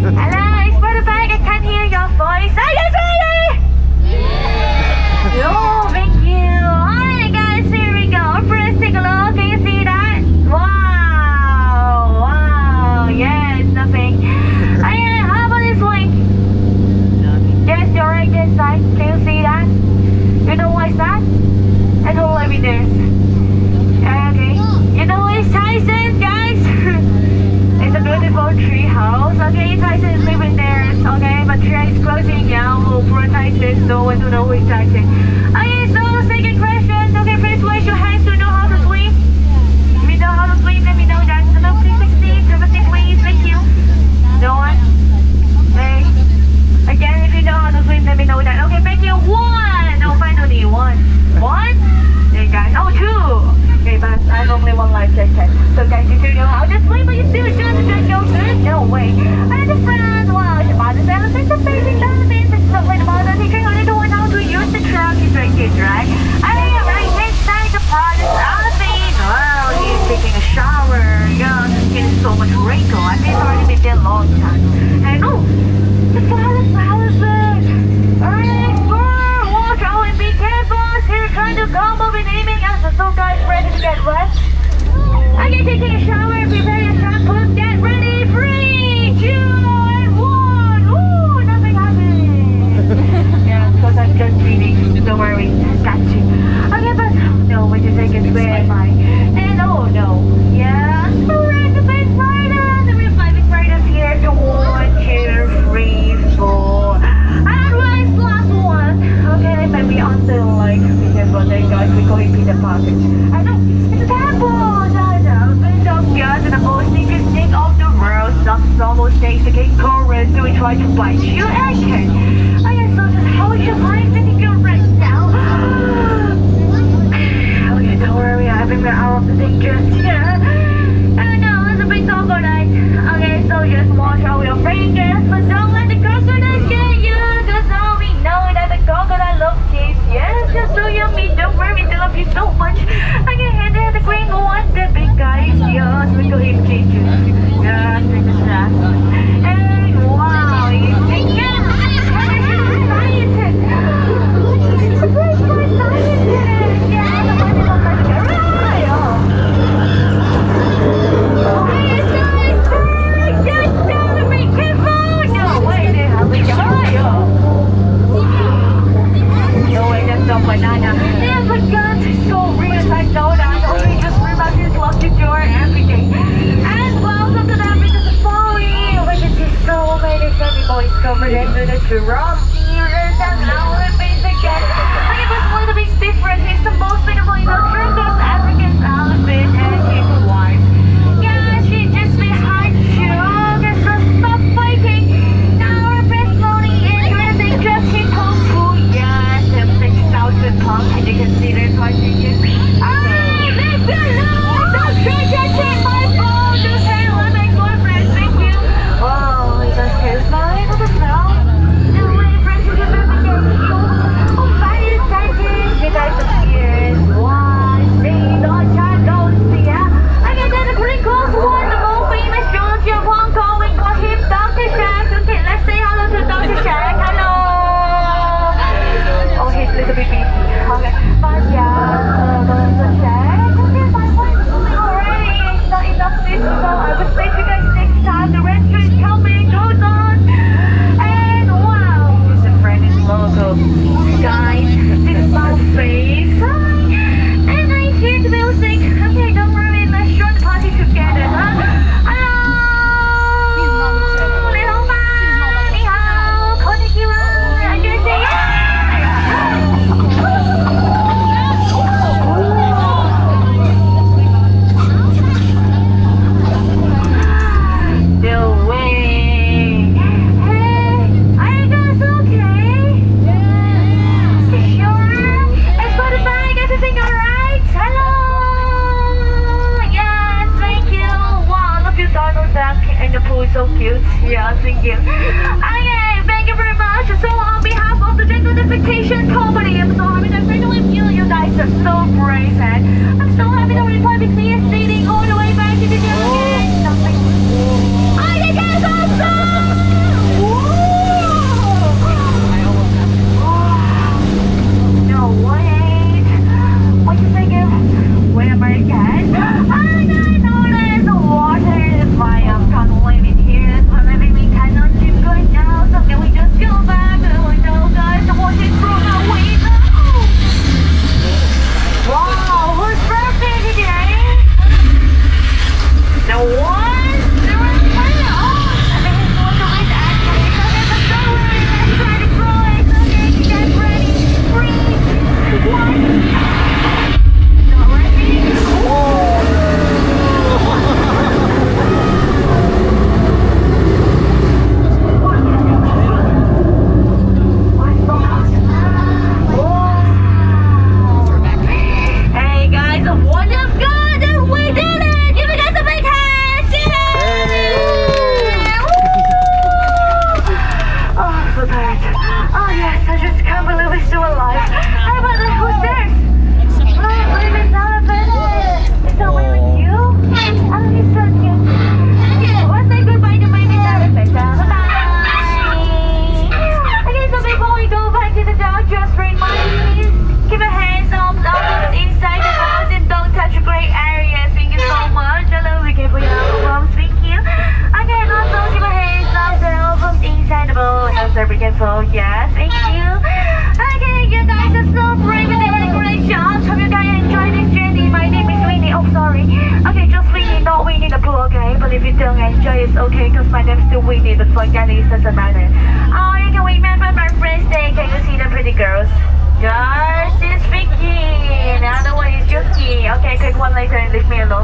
it's for the back. I can't hear your voice. Are you ready? Yeah. Oh, thank you. Alright, guys, here we go. First, take a look. Can you see that? Wow. Wow. Yes, nothing. How about this way? Yes, you're right this side. Can you see that? You know what's that? And who will be there? Okay. You know it's Tyson, guys? It's a beautiful tree house. Okay, Tyson is living there. Okay, but tree is closing down. We'll for Tyson, so I don't know who is Tyson. Okay, so second question. Okay, please raise your hands to know how to swim. If you know how to swim, let me know that. So please succeed. Please, thank you. No one? Okay. Again, if you know how to swim, let me know that. Okay, thank you. One. No, finally, one. One? There, guys. Oh, two. Okay, but I have only one life jacket. So guys, you do know how to swim, but you still just don't go good? No way. Another friend, wow, the mother's elephant, the baby elephant, the subway, the mother teaching how to know how to use the truck, is right here, right? Right inside the product elephant. Wow, he's taking a shower. Yeah, his skin is so much wrinkle. I think it's already been there a long time. And oh, the flowers. Alright, watch out and be careful. Here trying to come up and aiming us. So guys, ready to get wet? Okay, taking a shower, prepare your shampoo, get ready, 3, 2, and 1. Ooh, nothing happened. Yeah, because I'm just reading. Don't worry, got you. Okay, but no, wait a second, where am I? And oh no, yeah, we're at the base rider. The real flight riders here. 1, 2, 3, 4. And where's the last one? Okay, maybe until like we can go there, guys. We're going to the park. I know, it's a temple. Yes, and the most secret thing of the world. Some almost takes the king chorus to try to bite you again. I guess so just hold your mind and you right now. Okay, don't worry, I think we're out of the dangerous here. And now it's a big talk all night. Okay, so just watch out your fingers, but don't let the crocodile get you. Cause now we know that the crocodile loves kids. Yes, you're so yummy, don't worry, they love you so much. I can handle the green one, the big guys. Yes, we go him changes. Yes, take a shot. And wow, you think scientist. It's a great for scientist. Yeah, the money looks like a riot. Yes, gotta be careful. No way, they have a riot. No way, that's not banana. Yeah, but guns is so real, I know that. Okay, just remember this lock the door every day. And welcome to the African Safari. We can see so many funny boys covered into the giraffe ears and elephants again. I guess one of the big difference is the most beautiful in the Turkish African elephant and his wife. Yeah, she just behind you. Guess so stop fighting. Now our best loading and they just hit Kung Fu. Yes, them 6,000 pounds and you can see their cartridges. Leave me alone! Don't try to take my phone! Just hang on my boyfriend, thank you! Oh, is that terrifying? What the hell? No way, friends, you can never get you! Oh, fire scientists! You guys are serious! Why? See, don't try to see ya! I can get a pretty close one, the most famous George of Hong Kong, we call him Dr. Shack! Okay, let's say hello to Dr. Shack! Hello! Oh, he's a little bit busy. Okay, but yeah, Dr. Shack. So I will see you guys next time. The rescue is coming, goes on. And wow, it's a brand new logo. Guys, this is my face. And I hear the music. Okay, don't worry, let's join the party together, huh? Hello! Ni hao ma! Ni hao! Konnichiwa! I can say no way. Hey, are you guys okay? Yeah. Sure? As for the bag, everything alright? Hello? Yes, thank you. Wow, love you, Donald Duck, and the pool is so cute. Yeah, thank you. Okay, thank you very much. So on behalf of the Gentrification Company, I'm so happy to finally feel you guys are so brave, and I'm so happy to report the clear seating all the way back to the again. Oh, you guys are awesome! beautiful. Yes, thank you. Okay, you guys are so brave and doing a great job. Hope you guys enjoy this journey. My name is Winnie. Oh, sorry. Okay, just Winnie, not Winnie the Pooh, okay? But if you don't enjoy, it's okay, because my name's still Winnie. The forget it doesn't matter. Oh, you can remember my friend's day, okay?